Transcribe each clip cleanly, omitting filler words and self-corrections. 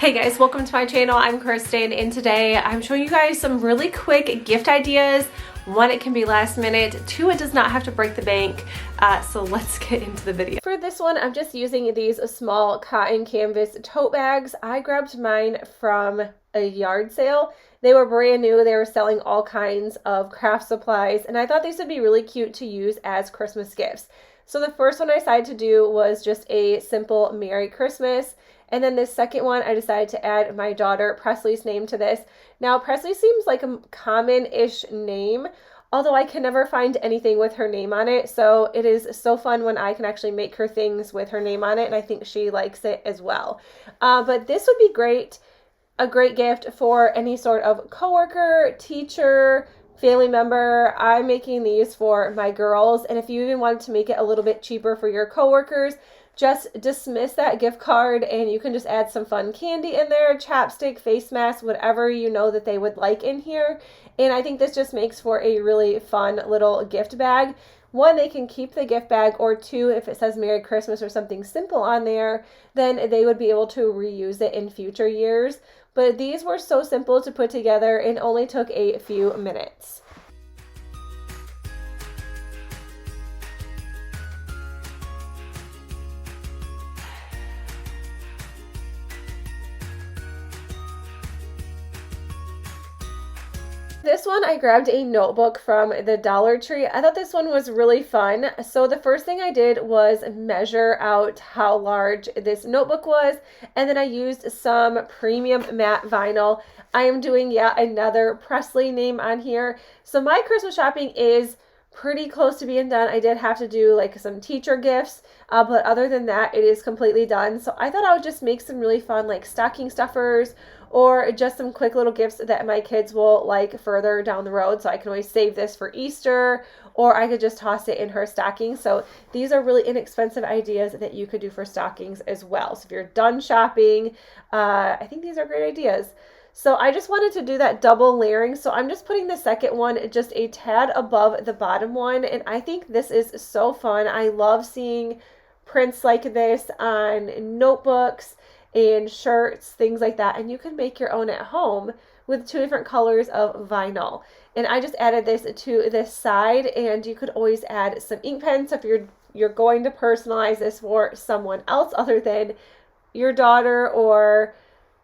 Hey guys, welcome to my channel. I'm Kristen, and today I'm showing you guys some really quick gift ideas. One, it can be last minute. Two, it does not have to break the bank. So let's get into the video. For this one, I'm just using these small cotton canvas tote bags. I grabbed mine from a yard sale. They were brand new. They were selling all kinds of craft supplies, and I thought these would be really cute to use as Christmas gifts. So the first one I decided to do was just a simple Merry Christmas. And then this second one, I decided to add my daughter Presley's name to this. Now, Presley seems like a common-ish name, although I can never find anything with her name on it. So it is so fun when I can actually make her things with her name on it, and I think she likes it as well. But this would be great, a great gift for any sort of coworker, teacher, family member. I'm making these for my girls, and if you even wanted to make it a little bit cheaper for your coworkers, just dismiss that gift card and you can just add some fun candy in there, chapstick, face mask, whatever you know that they would like in here. And I think this just makes for a really fun little gift bag. One, they can keep the gift bag, or two, if it says Merry Christmas or something simple on there, then they would be able to reuse it in future years. But these were so simple to put together and only took a few minutes. This one, I grabbed a notebook from the Dollar Tree. I thought this one was really fun. So the first thing I did was measure out how large this notebook was, and then I used some premium matte vinyl. I am doing yet another Presley name on here. So my Christmas shopping is pretty close to being done. I did have to do like some teacher gifts, but other than that, it is completely done. So I thought I would just make some really fun like stocking stuffers, or just some quick little gifts that my kids will like further down the road. So I can always save this for Easter, or I could just toss it in her stocking. So these are really inexpensive ideas that you could do for stockings as well. So if you're done shopping, I think these are great ideas. So I just wanted to do that double layering. So I'm just putting the second one just a tad above the bottom one. And I think this is so fun. I love seeing prints like this on notebooks and shirts, things like that. And you can make your own at home with two different colors of vinyl. And I just added this to this side, and you could always add some ink pens. So if you're going to personalize this for someone else other than your daughter or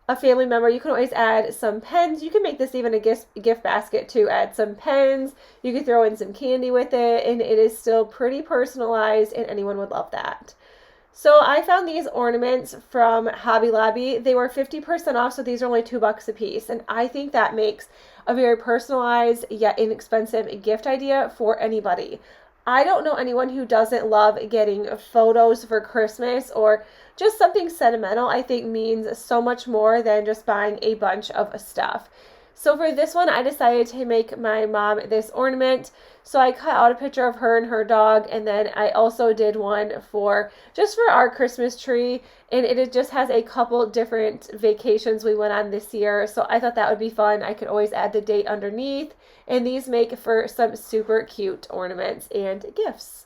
a family member, you can always add some pens. You can make this even a gift basket to add some pens. You could throw in some candy with it, and it is still pretty personalized, and anyone would love that. So I found these ornaments from Hobby Lobby. They were 50% off, so these are only $2 a piece. And I think that makes a very personalized yet inexpensive gift idea for anybody. I don't know anyone who doesn't love getting photos for Christmas, or just something sentimental. I think means so much more than just buying a bunch of stuff. So for this one, I decided to make my mom this ornament. So I cut out a picture of her and her dog, and then I also did one just for our Christmas tree, and it just has a couple different vacations we went on this year. So I thought that would be fun. I could always add the date underneath, and these make for some super cute ornaments and gifts.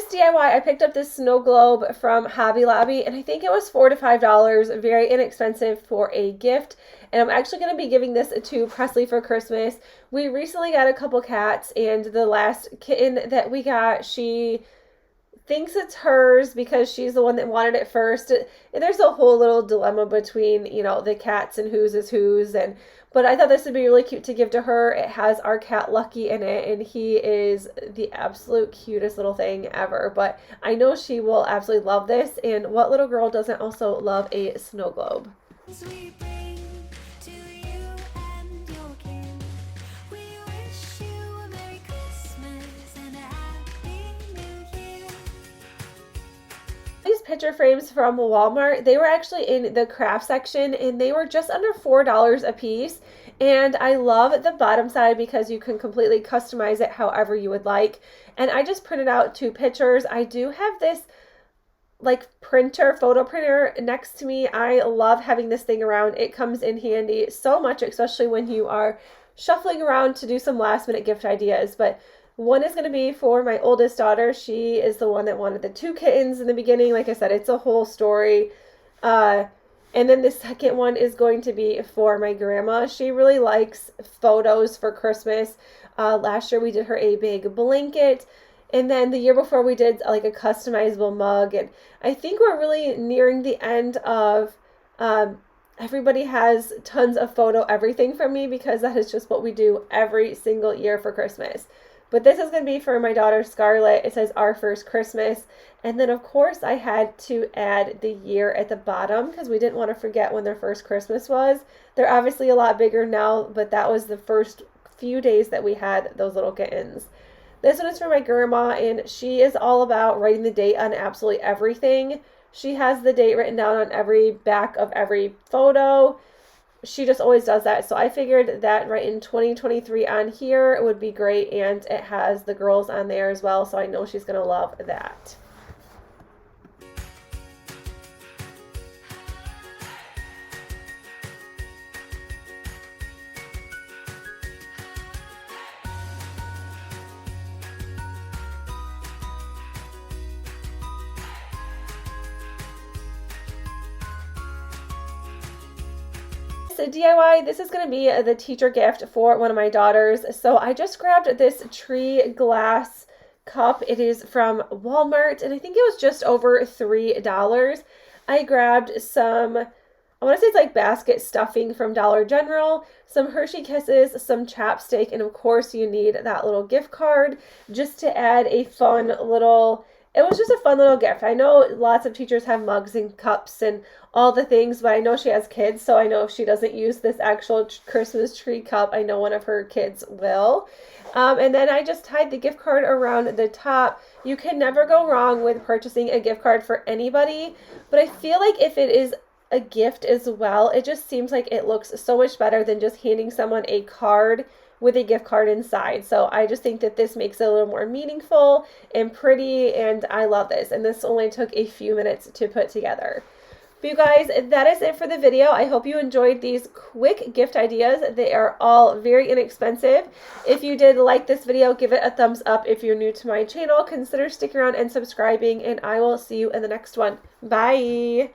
DIY, I picked up this snow globe from Hobby Lobby, and I think it was $4 to $5, very inexpensive for a gift. And I'm actually going to be giving this to Presley for Christmas. We recently got a couple cats, and the last kitten that we got, she thinks it's hers because she's the one that wanted it first. And there's a whole little dilemma between, the cats and whose is whose. But I thought this would be really cute to give to her. It has our cat Lucky in it, and he is the absolute cutest little thing ever. But I know she will absolutely love this. And what little girl doesn't also love a snow globe? picture frames from Walmart. They were actually in the craft section and they were just under $4 a piece. And I love the bottom side because you can completely customize it however you would like. And I just printed out 2 pictures. I do have this like photo printer next to me. I love having this thing around. It comes in handy so much, especially when you are shuffling around to do some last minute gift ideas. But one is going to be for my oldest daughter. She is the one that wanted the 2 kittens in the beginning. Like I said, it's a whole story. And then the second one is going to be for my grandma. She really likes photos for Christmas. Last year we did her a big blanket. And then the year before we did like a customizable mug. And I think we're really nearing the end of everybody has tons of photo everything from me because that is just what we do every single year for Christmas. But this is going to be for my daughter Scarlett. It says our first Christmas. And then of course I had to add the year at the bottom because we didn't want to forget when their first Christmas was. They're obviously a lot bigger now, but that was the first few days that we had those little kittens. This one is for my grandma, and she is all about writing the date on absolutely everything. She has the date written down on every back of every photo. She just always does that. So I figured that writing 2023 on here would be great, and it has the girls on there as well, so I know she's going to love that. DIY, this is going to be the teacher gift for one of my daughters. So I just grabbed this tree glass cup. It is from Walmart, and I think it was just over $3. I grabbed some, I want to say it's like basket stuffing from Dollar General, some Hershey Kisses, some chapstick, and of course you need that little gift card just to add a fun little, it was just a fun little gift. I know lots of teachers have mugs and cups and all the things, but I know she has kids, so I know if she doesn't use this actual Christmas tree cup, I know one of her kids will. And then I just tied the gift card around the top. You can never go wrong with purchasing a gift card for anybody, but I feel like if it is a gift as well, it just seems like it looks so much better than just handing someone a card with a gift card inside. So I just think that this makes it a little more meaningful and pretty, and I love this. And this only took a few minutes to put together. But you guys, that is it for the video. I hope you enjoyed these quick gift ideas. They are all very inexpensive. If you did like this video, give it a thumbs up. If you're new to my channel, consider sticking around and subscribing, and I will see you in the next one. Bye!